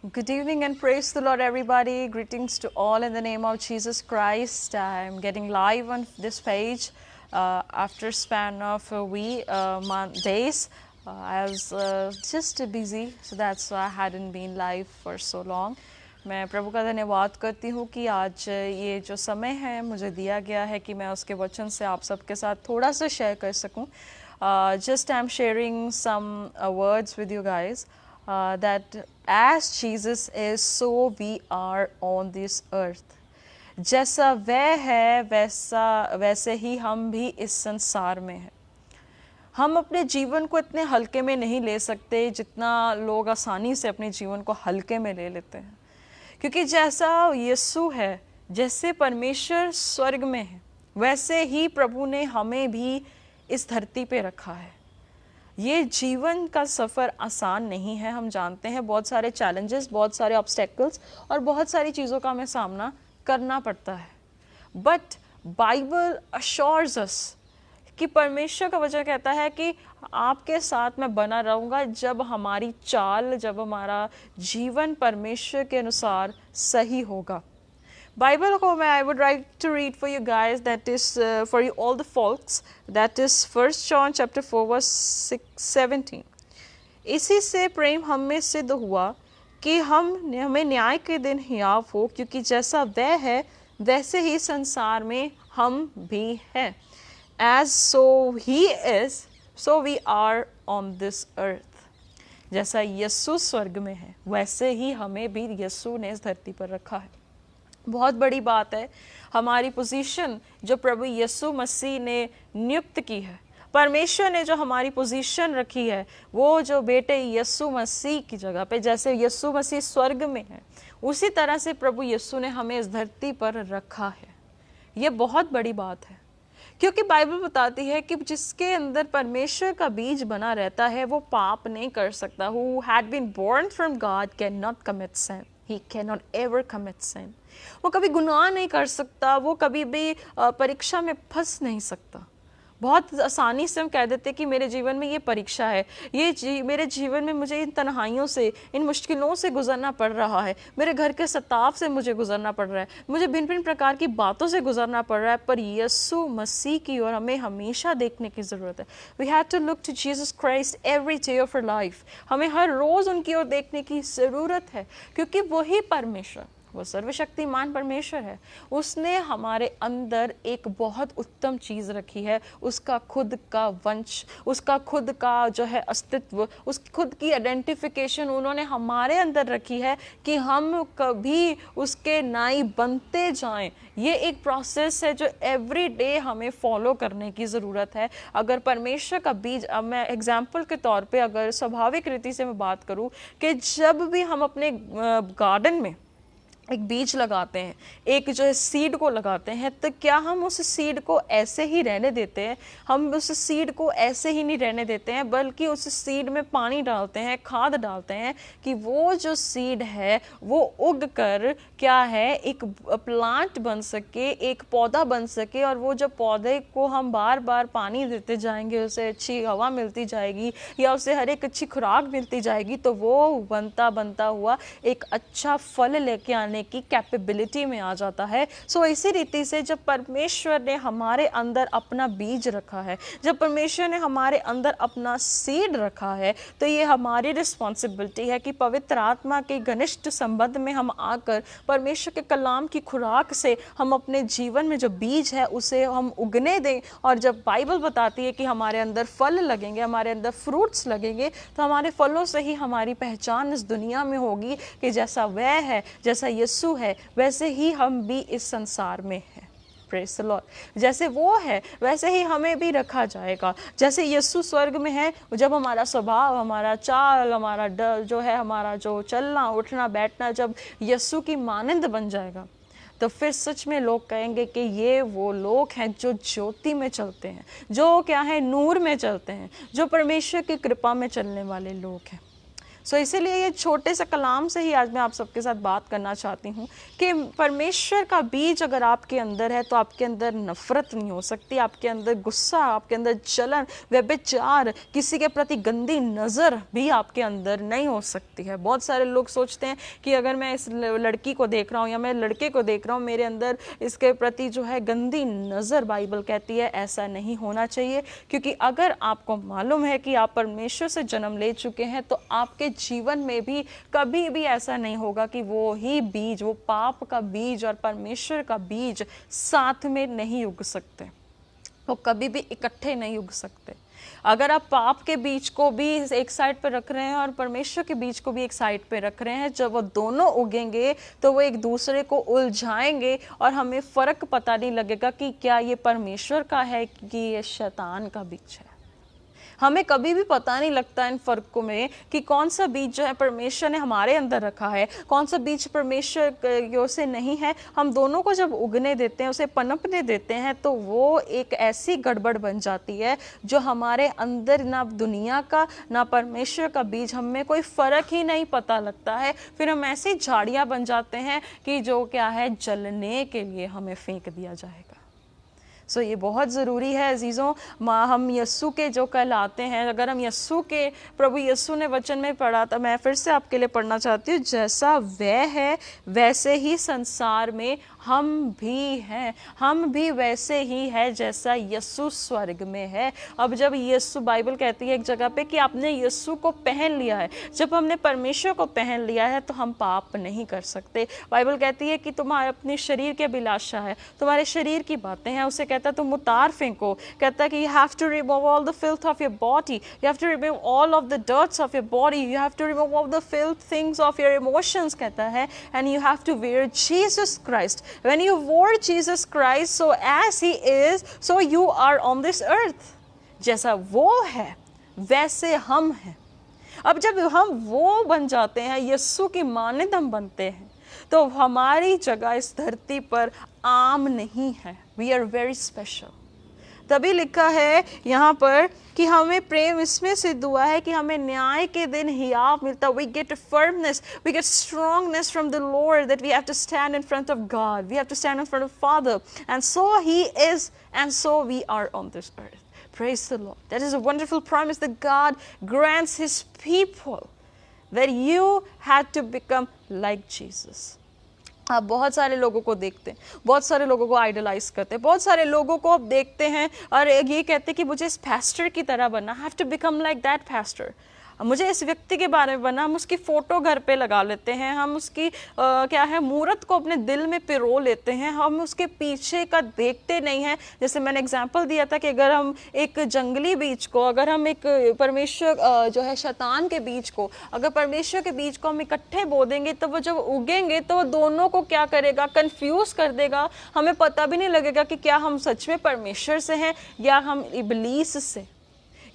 Good evening and praise the Lord, everybody. Greetings to all in the name of Jesus Christ. I'm getting live on this page after a span of a week, days. I was just busy, so that's why I hadn't been live for so long. मैं प्रभु का धन्यवाद करती हूँ कि आज ये जो समय है मुझे दिया गया है कि मैं उसके वचन से आप सबके साथ थोड़ा सा शेयर कर सकूँ. Just I'm sharing some words with you guys. That as Jesus is, so we are on this earth. जैसा वह है वैसे ही हम भी इस संसार में हैं. हम अपने जीवन को इतने हल्के में नहीं ले सकते जितना लोग आसानी से अपने जीवन को हल्के में ले लेते हैं, क्योंकि जैसा यीशु है, जैसे परमेश्वर स्वर्ग में है, वैसे ही प्रभु ने हमें भी इस धरती पे रखा है. ये जीवन का सफ़र आसान नहीं है. हम जानते हैं बहुत सारे चैलेंजेस, बहुत सारे ऑब्स्टेकल्स और बहुत सारी चीज़ों का हमें सामना करना पड़ता है. बट बाइबल अश्योर्स अस कि परमेश्वर का वचन कहता है कि आपके साथ मैं बना रहूँगा जब हमारी चाल, जब हमारा जीवन परमेश्वर के अनुसार सही होगा. Bible को मैं I would like to read for you guys, that is for you all the folks, that is 1 John chapter 4 verse 17. इसी से प्रेम हम में सिद्ध हुआ कि हमें न्याय के दिन हियाव हो, क्योंकि जैसा वह है वैसे ही संसार में हम भी हैं. As so he is, so we are on this earth. जैसा यीशु स्वर्ग में है वैसे ही हमें भी यीशु ने इस धरती पर रखा है. बहुत बड़ी बात है हमारी पोजीशन जो प्रभु यीशु मसीह ने नियुक्त की है. परमेश्वर ने जो हमारी पोजीशन रखी है, वो जो बेटे यीशु मसीह की जगह पे, जैसे यीशु मसीह स्वर्ग में है, उसी तरह से प्रभु यीशु ने हमें इस धरती पर रखा है. ये बहुत बड़ी बात है, क्योंकि बाइबल बताती है कि जिसके अंदर परमेश्वर का बीज बना रहता है वो पाप नहीं कर सकता. Who had been born from God cannot commit sin. He cannot ever commit sin. वो कभी गुनाह नहीं कर सकता, वो कभी भी परीक्षा में फंस नहीं सकता. बहुत आसानी से हम कह देते हैं कि मेरे जीवन में ये परीक्षा है, मेरे जीवन में मुझे इन तन्हाइयों से, इन मुश्किलों से गुजरना पड़ रहा है, मेरे घर के सताव से मुझे गुजरना पड़ रहा है, मुझे भिन्न भिन्न प्रकार की बातों से गुजरना पड़ रहा है. पर यीशु मसीह की ओर हमें हमेशा देखने की ज़रूरत है. We have to look to Jesus Christ every day of our life. हमें हर रोज़ उनकी ओर देखने की ज़रूरत है, क्योंकि वही परमेश्वर, वो सर्वशक्तिमान परमेश्वर है. उसने हमारे अंदर एक बहुत उत्तम चीज़ रखी है, उसका खुद का वंश, उसका खुद का जो है अस्तित्व, उस खुद की आइडेंटिफिकेशन उन्होंने हमारे अंदर रखी है कि हम कभी उसके नाई बनते जाएं. ये एक प्रोसेस है जो एवरी डे हमें फॉलो करने की ज़रूरत है. अगर परमेश्वर का बीज, अब मैं एग्जाम्पल के तौर पे अगर स्वाभाविक रीति से मैं बात करूं कि जब भी हम अपने गार्डन में एक बीज लगाते हैं, एक जो है सीड को लगाते हैं, तो क्या हम उस सीड को ऐसे ही रहने देते हैं? हम उस सीड को ऐसे ही नहीं रहने देते हैं, बल्कि उस सीड में पानी डालते हैं, खाद डालते हैं कि वो जो सीड है वो उग कर क्या है, एक प्लांट बन सके, एक पौधा बन सके. और वो जब पौधे को हम बार बार पानी देते जाएंगे, उसे अच्छी हवा मिलती जाएगी या उसे हर एक अच्छी खुराक मिलती जाएगी, तो वो बनता बनता हुआ एक अच्छा फल लेके आने की कैपेबिलिटी में आ जाता है. सो इसी रीति से जब परमेश्वर ने हमारे अंदर अपना बीज रखा है, जब परमेश्वर ने हमारे अंदर अपना सीड रखा है, तो ये हमारी रिस्पॉन्सिबिलिटी है कि पवित्र आत्मा के घनिष्ठ संबंध में हम आकर परमेश्वर के कलाम की खुराक से हम अपने जीवन में जो बीज है उसे हम उगने दें. और जब बाइबल बताती है कि हमारे अंदर फल लगेंगे, हमारे अंदर फ्रूट्स लगेंगे, तो हमारे फलों से ही हमारी पहचान इस दुनिया में होगी कि जैसा वह है, जैसा यीशु है, वैसे ही हम भी इस संसार में हैं. Praise the Lord. जैसे वो है वैसे ही हमें भी रखा जाएगा. जैसे यीशु स्वर्ग में है, जब हमारा स्वभाव, हमारा चाल, हमारा जो है, हमारा जो चलना उठना बैठना जब यीशु की मानंद बन जाएगा, तो फिर सच में लोग कहेंगे कि ये वो लोग हैं जो ज्योति में चलते हैं, जो क्या है, नूर में चलते हैं, जो परमेश्वर की कृपा में चलने वाले लोग हैं. सो इसीलिए ये छोटे से कलाम से ही आज मैं आप सबके साथ बात करना चाहती हूँ कि परमेश्वर का बीज अगर आपके अंदर है तो आपके अंदर नफरत नहीं हो सकती, आपके अंदर गुस्सा, आपके अंदर जलन, व्यभिचार, किसी के प्रति गंदी नज़र भी आपके अंदर नहीं हो सकती है। बहुत सारे लोग सोचते हैं कि अगर मैं इस लड़की को देख रहा हूँ या मैं लड़के को देख रहा हूँ, मेरे अंदर इसके प्रति जो है गंदी नज़र, बाइबल कहती है ऐसा नहीं होना चाहिए। क्योंकि अगर आपको मालूम है कि आप परमेश्वर से जन्म ले चुके हैं तो आपके जीवन में भी कभी भी ऐसा नहीं होगा कि वो ही बीज, वो पाप का बीज और परमेश्वर का बीज साथ में नहीं उग सकते, वो कभी भी इकट्ठे नहीं उग सकते। अगर आप पाप के बीज को भी एक साइड पे रख रहे हैं और परमेश्वर के बीज को भी एक साइड पे रख रहे हैं, जब वो दोनों उगेंगे तो वो एक दूसरे को उलझाएंगे और हमें फर्क पता नहीं लगेगा कि क्या ये परमेश्वर का है कि ये शैतान का बीज है। हमें कभी भी पता नहीं लगता इन फर्कों में कि कौन सा बीज जो है परमेश्वर ने हमारे अंदर रखा है, कौन सा बीज परमेश्वर की ओर से नहीं है। हम दोनों को जब उगने देते हैं, उसे पनपने देते हैं, तो वो एक ऐसी गड़बड़ बन जाती है जो हमारे अंदर ना दुनिया का ना परमेश्वर का बीज, हमें कोई फ़र्क ही नहीं पता लगता है। फिर हम ऐसी झाड़ियाँ बन जाते हैं कि जो क्या है, जलने के लिए हमें फेंक दिया जाएगा। सो ये बहुत ज़रूरी है अजीज़ों, हम यस्सु के जो कहलाते हैं, अगर हम यस्सु के, प्रभु यस्सु ने वचन में पढ़ा था, मैं फिर से आपके लिए पढ़ना चाहती हूँ, जैसा वह है वैसे ही संसार में हम भी हैं, हम भी वैसे ही है जैसा यस्सु स्वर्ग में है। अब जब यस्सु, बाइबल कहती है एक जगह पे कि आपने यस्सु को पहन लिया है, जब हमने परमेश्वर को पहन लिया है तो हम पाप नहीं कर सकते। बाइबल कहती है कि तुम्हारे अपने शरीर के अभिलाषा है, तुम्हारे शरीर की बातें हैं, उसे कहता है तुम उतार फेंको। कहता है कि you have to remove all the filth of your body, you have to remove all of the dirts of your body, you have to remove all the filth things of your emotions, कहता है, and you have to wear Jesus Christ. When you wore Jesus Christ, so as he is, so you are on this earth. जैसा वो है वैसे हम हैं। अब जब हम वो बन जाते हैं, यस्सु की मानद हम बनते हैं, तो हमारी जगह इस धरती पर आम नहीं है। We are very special। तभी लिखा है यहाँ पर कि हमें प्रेम इसमें सिद्ध हुआ है कि हमें न्याय के दिन हियाव मिलता। We get firmness, we get strongness from the Lord, that we have to stand in front of God, we have to stand in front of Father, and so He is, and so we are on this earth. Praise the Lord. That is a wonderful promise that God grants His people, that you had to become like Jesus. आप बहुत सारे लोगों को देखते हैं, बहुत सारे लोगों को आइडलाइज करते हैं, बहुत सारे लोगों को आप देखते हैं और ये कहते हैं कि मुझे इस पास्टर की तरह बनना, have to become like that pastor, मुझे इस व्यक्ति के बारे में बनना। हम उसकी फ़ोटो घर पे लगा लेते हैं, हम उसकी क्या है, मूर्त को अपने दिल में पिरो लेते हैं, हम उसके पीछे का देखते नहीं हैं। जैसे मैंने एग्जांपल दिया था कि अगर हम एक जंगली बीज को, अगर हम एक परमेश्वर जो है शैतान के बीज को, अगर परमेश्वर के बीज को हम इकट्ठे बो देंगे तो वो जब उगेंगे तो वो दोनों को क्या करेगा, कन्फ्यूज़ कर देगा। हमें पता भी नहीं लगेगा कि क्या हम सच में परमेश्वर से हैं या हम इबलीस से।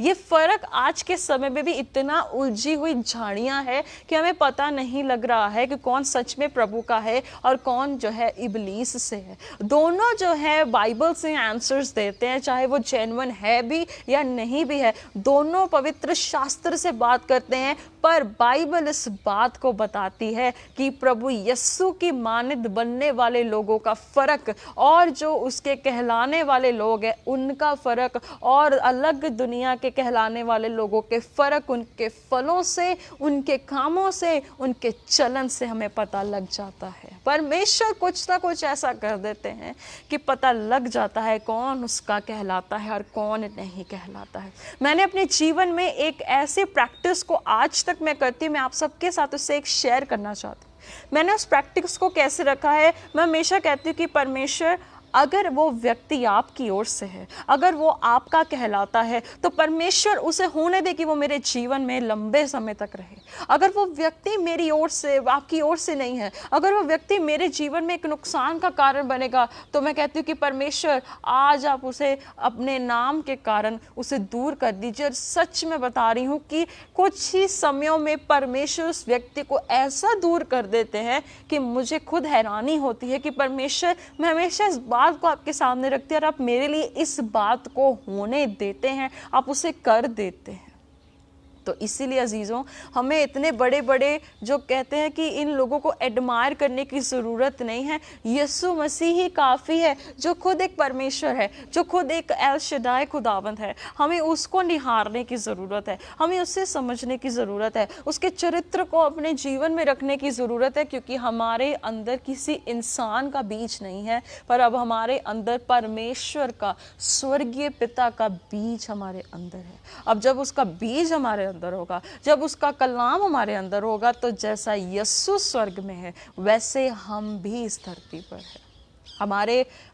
ये फ़र्क आज के समय में भी इतना उलझी हुई झाड़ियाँ है कि हमें पता नहीं लग रहा है कि कौन सच में प्रभु का है और कौन जो है इबलीस से है। दोनों जो है बाइबल से आंसर्स देते हैं, चाहे वो जेन्युइन है भी या नहीं भी है, दोनों पवित्र शास्त्र से बात करते हैं। पर बाइबल इस बात को बताती है कि प्रभु यस्सु की मानद बनने वाले लोगों का फ़र्क और जो उसके कहलाने वाले लोग हैं उनका फ़र्क, और अलग दुनिया के कहलाने वाले लोगों के फ़र्क उनके फलों से, उनके कामों से, उनके चलन से हमें पता लग जाता है। परमेश्वर कुछ ना कुछ ऐसा कर देते हैं कि पता लग जाता है कौन उसका कहलाता है और कौन नहीं कहलाता है। मैंने अपने जीवन में एक ऐसी प्रैक्टिस को आज तक मैं करती हूँ, मैं आप सबके साथ उससे एक शेयर करना चाहती हूँ। मैंने उस प्रैक्टिस को कैसे रखा है, मैं हमेशा कहती हूँ कि परमेश्वर अगर वो व्यक्ति आपकी ओर से है, अगर वो आपका कहलाता है, तो परमेश्वर उसे होने दे कि वो मेरे जीवन में लंबे समय तक रहे। अगर वो व्यक्ति मेरी ओर से, आपकी ओर से नहीं है, अगर वो व्यक्ति मेरे जीवन में एक नुकसान का कारण बनेगा, तो मैं कहती हूँ कि परमेश्वर आज आप उसे अपने नाम के कारण उसे दूर कर दीजिए। और सच में बता रही हूँ कि कुछ ही समयों में परमेश्वर उस व्यक्ति को ऐसा दूर कर देते हैं कि मुझे खुद हैरानी होती है कि परमेश्वर, मैं हमेशा इस बात को आपके सामने रखते हैं और आप मेरे लिए इस बात को होने देते हैं, आप उसे कर देते हैं। तो इसीलिए अजीज़ों, हमें इतने बड़े बड़े जो कहते हैं कि इन लोगों को एडमायर करने की ज़रूरत नहीं है। यीशु मसीह ही काफ़ी है, जो खुद एक परमेश्वर है, जो खुद एक एल शदाई खुदावंद है। हमें उसको निहारने की ज़रूरत है, हमें उससे समझने की ज़रूरत है, उसके चरित्र को अपने जीवन में रखने की ज़रूरत है, क्योंकि हमारे अंदर किसी इंसान का बीज नहीं है, पर अब हमारे अंदर परमेश्वर का, स्वर्गीय पिता का बीज हमारे अंदर है। अब जब उसका बीज हमारे अंदर होगा, जब उसका कलाम हमारे अंदर होगा, तो जैसा यीशु स्वर्ग में है वैसे हम भी इस धरती पर है।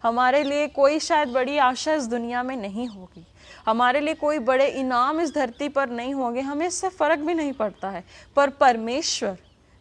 हमारे लिए कोई शायद बड़ी आशा इस दुनिया में नहीं होगी, हमारे लिए कोई बड़े इनाम इस धरती पर नहीं होंगे, हमें इससे फ़र्क भी नहीं पड़ता है। पर परमेश्वर,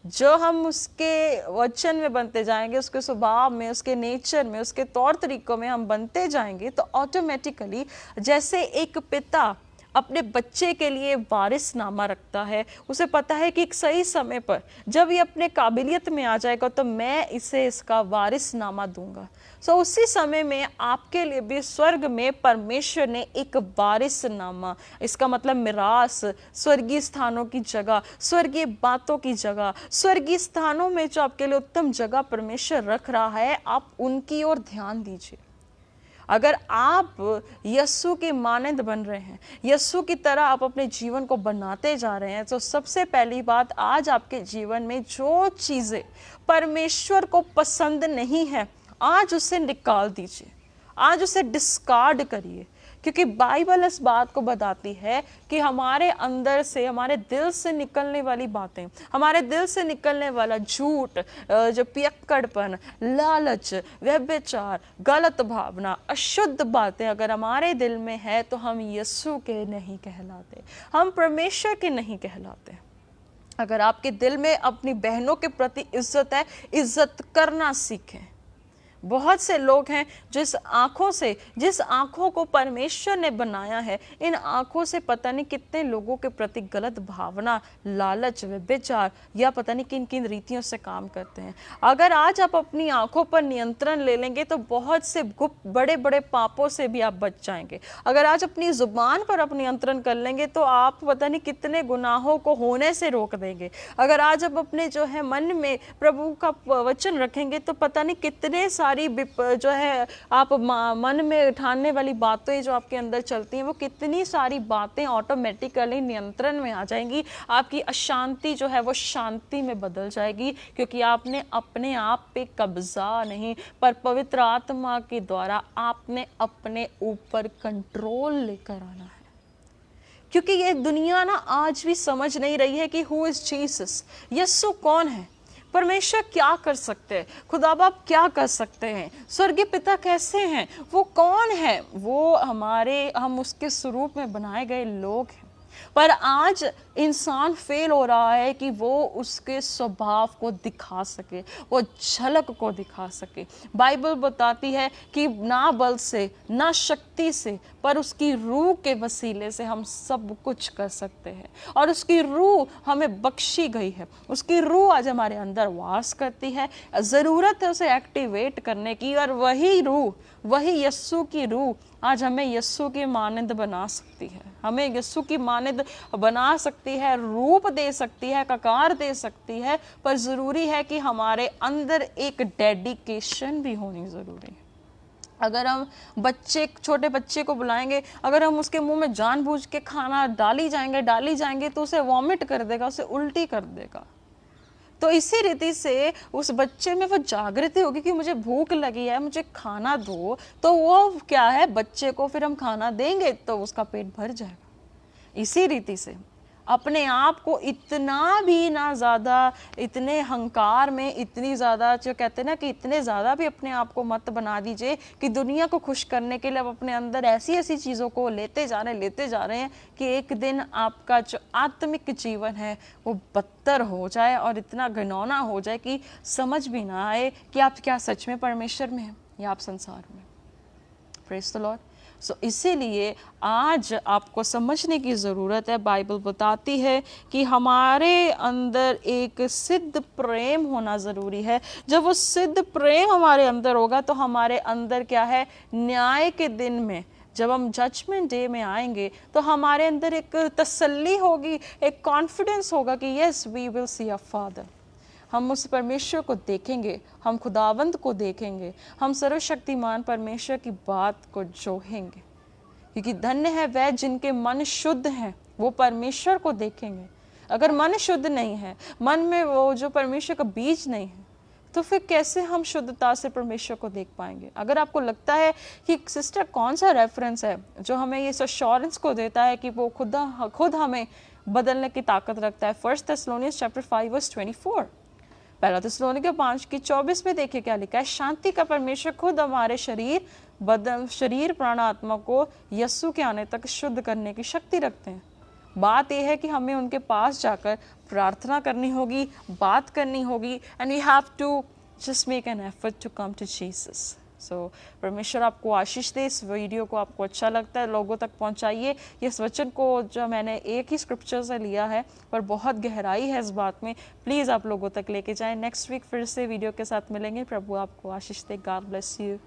जो हम उसके वचन में बनते जाएंगे, उसके स्वभाव में, उसके नेचर में, उसके तौर तरीकों में हम बनते जाएंगे, तो ऑटोमेटिकली जैसे एक पिता अपने बच्चे के लिए वारिसनामा रखता है, उसे पता है कि एक सही समय पर जब ये अपने काबिलियत में आ जाएगा तो मैं इसे इसका वारिसनामा दूंगा। सो उसी समय में आपके लिए भी स्वर्ग में परमेश्वर ने एक वारिसनामा, इसका मतलब मिरास, स्वर्गीय स्थानों की जगह, स्वर्गीय बातों की जगह, स्वर्गीय स्थानों में जो आपके लिए उत्तम जगह परमेश्वर रख रहा है, आप उनकी ओर ध्यान दीजिए। अगर आप यीशु के मानंद बन रहे हैं, यीशु की तरह आप अपने जीवन को बनाते जा रहे हैं, तो सबसे पहली बात, आज आपके जीवन में जो चीज़ें परमेश्वर को पसंद नहीं है, आज उसे निकाल दीजिए, आज उसे डिस्कार्ड करिए। क्योंकि बाइबल इस बात को बताती है कि हमारे अंदर से, हमारे दिल से निकलने वाली बातें, हमारे दिल से निकलने वाला झूठ, जो पियक्कड़पन, लालच, व्यभिचार, गलत भावना, अशुद्ध बातें अगर हमारे दिल में है, तो हम यीशु के नहीं कहलाते, हम परमेश्वर के नहीं कहलाते। अगर आपके दिल में अपनी बहनों के प्रति इज्जत है, इज्जत करना सीखें। बहुत से लोग हैं जिस आंखों को परमेश्वर ने बनाया है, इन आंखों से पता नहीं कितने लोगों के प्रति गलत भावना, लालच, व्यभिचार या पता नहीं किन किन रीतियों से काम करते हैं। अगर आज आप अपनी आंखों पर नियंत्रण ले लेंगे तो बहुत से गुप्त बड़े बड़े पापों से भी आप बच जाएंगे। अगर आज अपनी जुबान पर आप नियंत्रण कर लेंगे तो आप पता नहीं कितने गुनाहों को होने से रोक देंगे। अगर आज आप अपने जो है मन में प्रभु का वचन रखेंगे तो पता नहीं कितने जो है आप मन में ठानने वाली बातें जो आपके अंदर चलती हैं, वो कितनी सारी बातें ऑटोमेटिकली नियंत्रण में आ जाएंगी। आपकी अशांति जो है वो शांति में बदल जाएगी, क्योंकि आपने अपने आप पे कब्जा नहीं, पर पवित्र आत्मा के द्वारा आपने अपने ऊपर कंट्रोल लेकर आना है। क्योंकि ये दुनिया ना आज भी समझ नहीं रही है कि हु इज जीसस, यीशु कौन है, परमेश्वर क्या कर सकते हैं, खुदा बाप क्या कर सकते हैं, स्वर्गीय पिता कैसे हैं, वो कौन है। वो हम उसके स्वरूप में बनाए गए लोग हैं। पर आज इंसान फेल हो रहा है कि वो उसके स्वभाव को दिखा सके, वो झलक को दिखा सके। बाइबल बताती है कि ना बल से, ना शक्ति से, पर उसकी रूह के वसीले से हम सब कुछ कर सकते हैं। और उसकी रूह हमें बख्शी गई है, उसकी रूह आज हमारे अंदर वास करती है। ज़रूरत है उसे एक्टिवेट करने की, और वही रूह, वही यीशु की रूह आज हमें यीशु की मानंद बना सकती है, हमें यीशु की मानंद बना सकती है, रूप दे सकती है, आकार दे सकती है। पर ज़रूरी है कि हमारे अंदर एक डेडिकेशन भी होनी ज़रूरी है। अगर हम छोटे बच्चे को बुलाएंगे, अगर हम उसके मुंह में जानबूझ के खाना डाली जाएंगे तो उसे वॉमिट कर देगा, उसे उल्टी कर देगा। तो इसी रीति से उस बच्चे में वो जागृति होगी कि मुझे भूख लगी है, मुझे खाना दो, तो वो क्या है, बच्चे को फिर हम खाना देंगे तो उसका पेट भर जाएगा। इसी रीति से अपने आप को इतना भी ना ज़्यादा, इतने हंकार में, इतनी ज़्यादा जो कहते हैं ना कि इतने ज़्यादा भी अपने आप को मत बना दीजिए कि दुनिया को खुश करने के लिए आप अपने अंदर ऐसी ऐसी चीज़ों को लेते जा रहे हैं कि एक दिन आपका जो आत्मिक जीवन है वो बदतर हो जाए और इतना घिनौना हो जाए कि समझ भी ना आए कि आप क्या सच में परमेश्वर में हैं या आप संसार में। Praise the Lord. सो इसीलिए आज आपको समझने की ज़रूरत है। बाइबल बताती है कि हमारे अंदर एक सिद्ध प्रेम होना ज़रूरी है। जब वो सिद्ध प्रेम हमारे अंदर होगा तो हमारे अंदर क्या है, न्याय के दिन में जब हम जजमेंट डे में आएंगे तो हमारे अंदर एक तसल्ली होगी, एक कॉन्फिडेंस होगा कि yes we will see a father. हम उस परमेश्वर को देखेंगे, हम खुदावंद को देखेंगे, हम सर्वशक्तिमान परमेश्वर की बात को जोहेंगे, क्योंकि धन्य है वह जिनके मन शुद्ध हैं, वो परमेश्वर को देखेंगे। अगर मन शुद्ध नहीं है, मन में वो जो परमेश्वर का बीज नहीं है, तो फिर कैसे हम शुद्धता से परमेश्वर को देख पाएंगे। अगर आपको लगता है कि सिस्टर कौन सा रेफरेंस है जो हमें ये एश्योरेंस को देता है कि वो खुद हमें बदलने की ताकत रखता है, 1 Thessalonians chapter 5 verse 24, पहला थिस्सलुनीके 5:24 में देखिए क्या लिखा है, शांति का परमेश्वर खुद हमारे शरीर प्राण आत्मा को यस्सु के आने तक शुद्ध करने की शक्ति रखते हैं। बात यह है कि हमें उनके पास जाकर प्रार्थना करनी होगी, बात करनी होगी, and we have to just make an effort to come to Jesus. So परमेश्वर आपको आशीष दे। इस वीडियो को आपको अच्छा लगता है लोगों तक पहुंचाइए। इस वचन को जो मैंने एक ही स्क्रिप्चर से लिया है पर बहुत गहराई है इस बात में, प्लीज़ आप लोगों तक लेके जाएं। नेक्स्ट वीक फिर से वीडियो के साथ मिलेंगे। प्रभु आपको आशीष दे। God bless you.